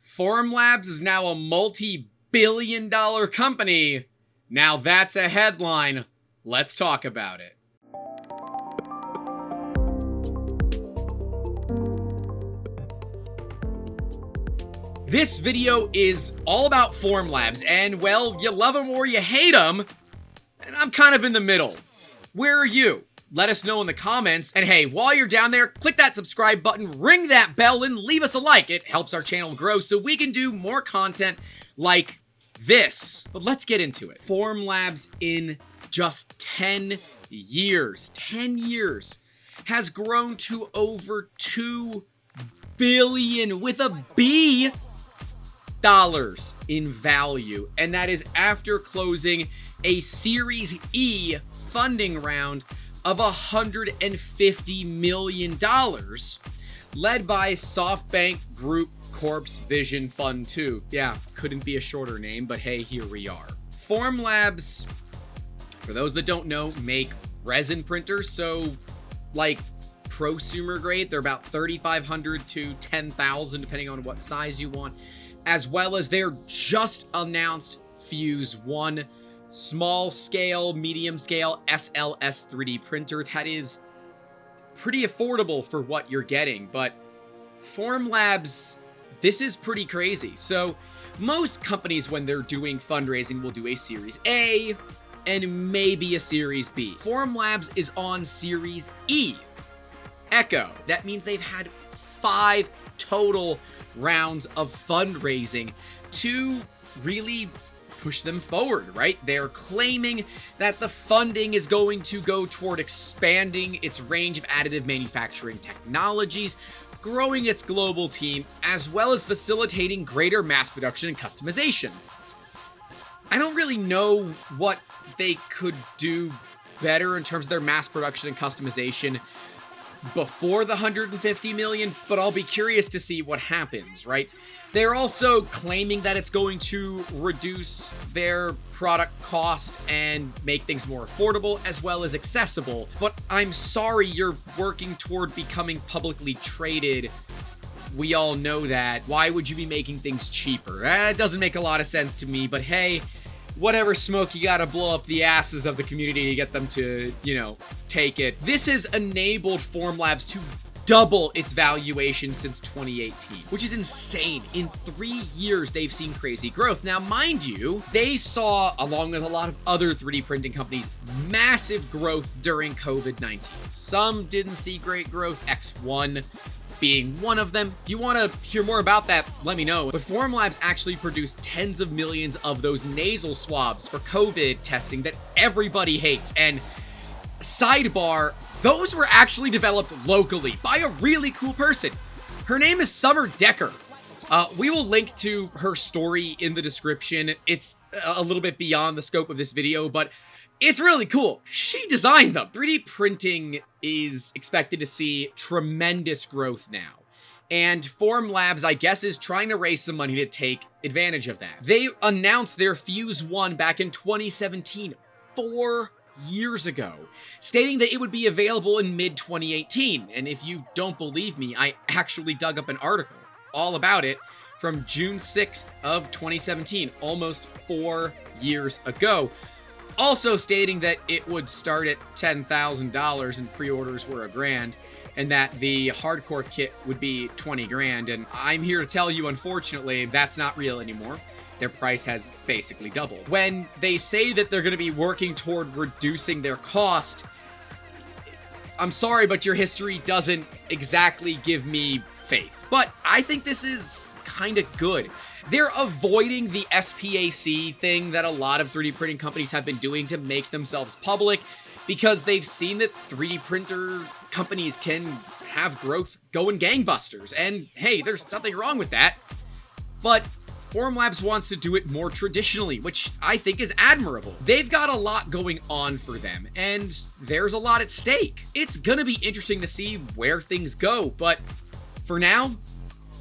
Formlabs is now a multi-billion-dollar company. Now that's a headline. Let's talk about it. This video is all about Formlabs, and well, you love them or you hate them, and I'm kind of in the middle. Where are you? Let us know in the comments, and hey, while you're down there, click that subscribe button, ring that bell, and leave us a like. It helps our channel grow so we can do more content like this. But let's get into it. Formlabs in just 10 years, has grown to over $2 billion with a B dollars in value, and that is after closing a Series E funding round of $150 million, led by SoftBank Group Corp's Vision Fund 2. Yeah, couldn't be a shorter name, but hey, here we are. Formlabs, for those that don't know, make resin printers, so like prosumer grade, they're about 3,500 to 10,000 depending on what size you want, as well as their just announced Fuse 1 small scale, medium scale SLS 3D printer that is pretty affordable for what you're getting. But Formlabs, this is pretty crazy. So most companies, when they're doing fundraising, will do a Series A and maybe a Series B. Formlabs is on Series E. Echo. That means they've had 5 total rounds of fundraising to really push them forward, right? They're claiming that the funding is going to go toward expanding its range of additive manufacturing technologies, growing its global team, as well as facilitating greater mass production and customization. I don't really know what they could do better in terms of their mass production and customization before the 150 million, but I'll be curious to see what happens, right? They're also claiming that it's going to reduce their product cost and make things more affordable as well as accessible. But I'm sorry, you're working toward becoming publicly traded. We all know that. Why would you be making things cheaper? That doesn't make a lot of sense to me, but hey, whatever smoke you gotta blow up the asses of the community to get them to, take it. This has enabled Formlabs to double its valuation since 2018, which is insane. In 3 years, they've seen crazy growth. Now, mind you, they saw, along with a lot of other 3D printing companies, massive growth during COVID-19. Some didn't see great growth, X1 being one of them. If you want to hear more about that, let me know. But Formlabs actually produced tens of millions of those nasal swabs for COVID testing that everybody hates. And sidebar, those were actually developed locally by a really cool person. Her name is Summer Decker. We will link to her story in the description. It's a little bit beyond the scope of this video, but it's really cool. She designed them. 3D printing is expected to see tremendous growth now. And Formlabs, I guess, is trying to raise some money to take advantage of that. They announced their Fuse 1 back in 2017, 4 years ago, stating that it would be available in mid-2018. And if you don't believe me, I actually dug up an article all about it from June 6th of 2017, almost 4 years ago. Also stating that it would start at $10,000 and pre-orders were $1,000, and that the hardcore kit would be 20 grand. And I'm here to tell you, unfortunately, that's not real anymore. Their price has basically doubled. When they say that they're going to be working toward reducing their cost, I'm sorry, but your history doesn't exactly give me faith. But I think this is kind of good. They're avoiding the SPAC thing that a lot of 3D printing companies have been doing to make themselves public, because they've seen that 3D printer companies can have growth going gangbusters. And hey, there's nothing wrong with that. But Formlabs wants to do it more traditionally, which I think is admirable. They've got a lot going on for them, and there's a lot at stake. It's gonna be interesting to see where things go, but for now,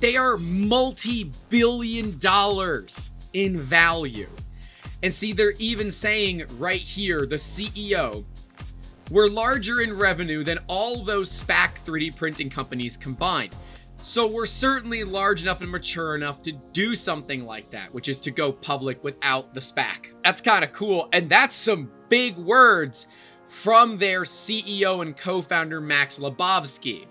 they are multi-billion dollars in value. And see, they're even saying right here, the CEO, we're larger in revenue than all those SPAC 3D printing companies combined. So we're certainly large enough and mature enough to do something like that, which is to go public without the SPAC. That's kind of cool, and that's some big words from their CEO and co-founder Max Lebowski.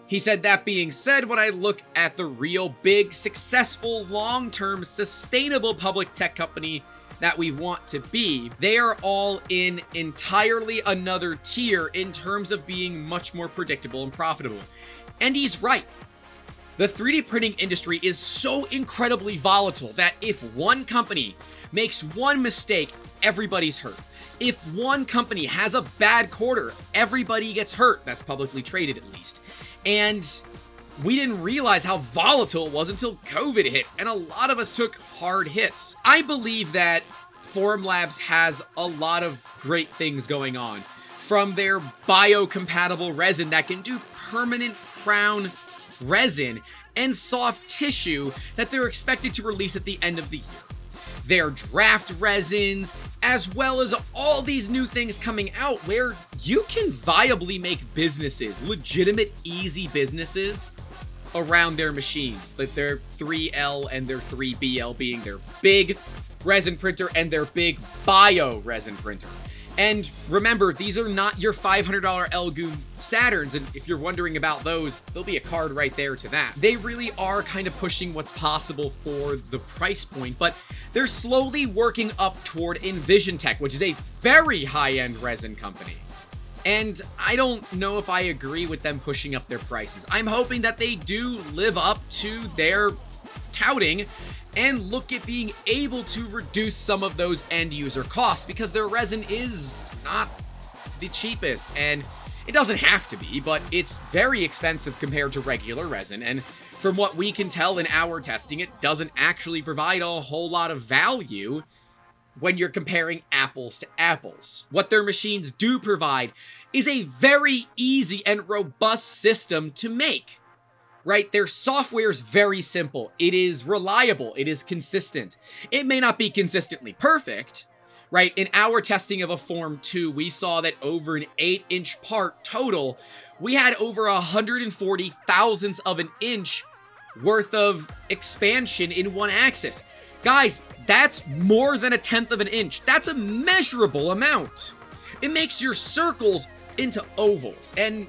He said, that being said, when I look at the real big, successful, long-term, sustainable public tech company that we want to be, they are all in entirely another tier in terms of being much more predictable and profitable. And he's right. The 3D printing industry is so incredibly volatile that if one company makes one mistake, everybody's hurt. If one company has a bad quarter, everybody gets hurt. That's publicly traded, at least. And we didn't realize how volatile it was until COVID hit, and a lot of us took hard hits. I believe that Formlabs has a lot of great things going on. From their biocompatible resin that can do permanent crown resin and soft tissue that they're expected to release at the end of the year. Their draft resins, as well as all these new things coming out where you can viably make businesses, legitimate, easy businesses, around their machines. Like their 3L and their 3BL being their big resin printer and their big bio resin printer. And remember, these are not your $500 Elgoon Saturns, and if you're wondering about those, there'll be a card right there to that. They really are kind of pushing what's possible for the price point, but they're slowly working up toward EnvisionTech, which is a very high-end resin company. And I don't know if I agree with them pushing up their prices. I'm hoping that they do live up to their touting and look at being able to reduce some of those end user costs, because their resin is not the cheapest, and it doesn't have to be, but it's very expensive compared to regular resin, and from what we can tell in our testing, it doesn't actually provide a whole lot of value when you're comparing apples to apples. What their machines do provide is a very easy and robust system to make. Right? Their software is very simple. It is reliable. It is consistent. It may not be consistently perfect, right? In our testing of a Form 2, we saw that over an 8-inch part total, we had over 140 thousandths of an inch worth of expansion in one axis. Guys, that's more than 1/10 of an inch. That's a measurable amount. It makes your circles into ovals, and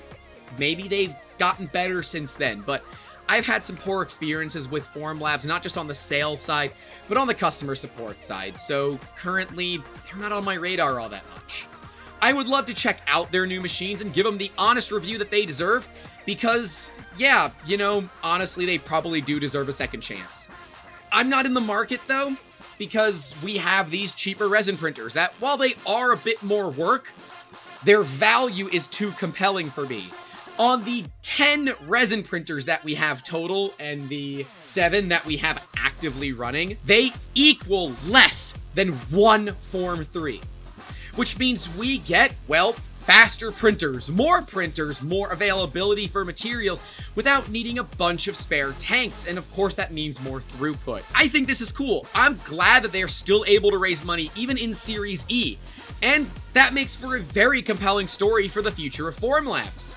maybe they've gotten better since then, but I've had some poor experiences with Formlabs, not just on the sales side, but on the customer support side, so currently, they're not on my radar all that much. I would love to check out their new machines and give them the honest review that they deserve, because, yeah, you know, honestly, they probably do deserve a second chance. I'm not in the market, though, because we have these cheaper resin printers that, while they are a bit more work, their value is too compelling for me. On the 10 resin printers that we have total and the 7 that we have actively running, they equal less than one Form 3. Which means we get, well, faster printers, more availability for materials without needing a bunch of spare tanks, and of course that means more throughput. I think this is cool. I'm glad that they're still able to raise money even in Series E, and that makes for a very compelling story for the future of Formlabs.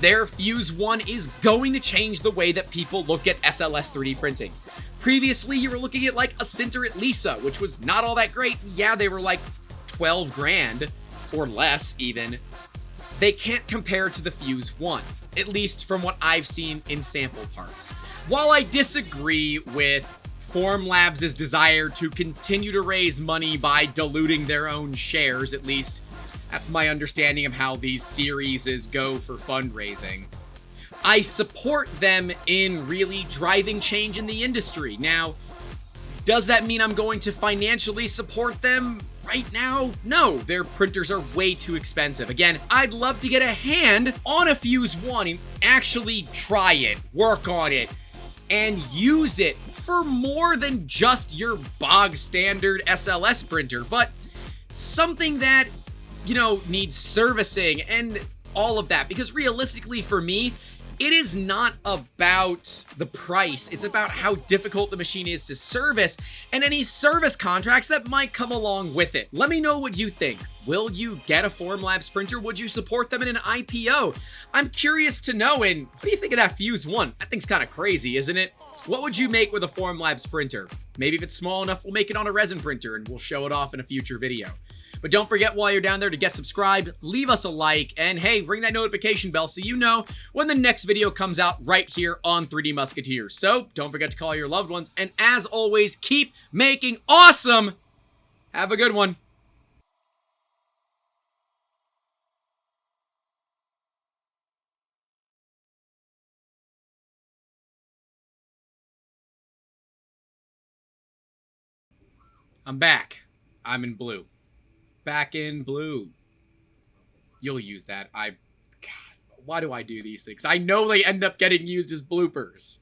Their Fuse 1 is going to change the way that people look at SLS 3D printing. Previously, you were looking at like a Sinter at Lisa, which was not all that great. Yeah, they were like 12 grand or less even. They can't compare to the Fuse 1, at least from what I've seen in sample parts. While I disagree with Formlabs' desire to continue to raise money by diluting their own shares, at least that's my understanding of how these series go for fundraising, I support them in really driving change in the industry. Now, does that mean I'm going to financially support them right now? No, their printers are way too expensive. Again, I'd love to get a hand on a Fuse 1 and actually try it, work on it, and use it for more than just your bog standard SLS printer, but something that, you know, needs servicing and all of that. Because realistically for me, It is not about the price, it's about how difficult the machine is to service and any service contracts that might come along with it. Let me know what you think. Will you get a Formlabs printer? Would you support them in an IPO? I'm curious to know, and what do you think of that Fuse 1? That thing's kind of crazy, isn't it? What would you make with a Formlabs printer? Maybe if it's small enough, we'll make it on a resin printer and we'll show it off in a future video. But don't forget while you're down there to get subscribed, leave us a like, and hey, ring that notification bell so you know when the next video comes out right here on 3D Musketeers. So don't forget to call your loved ones, and as always, keep making awesome! Have a good one. I'm back. I'm in blue. Back in blue. You'll use that. God, why do I do these things? I know they end up getting used as bloopers.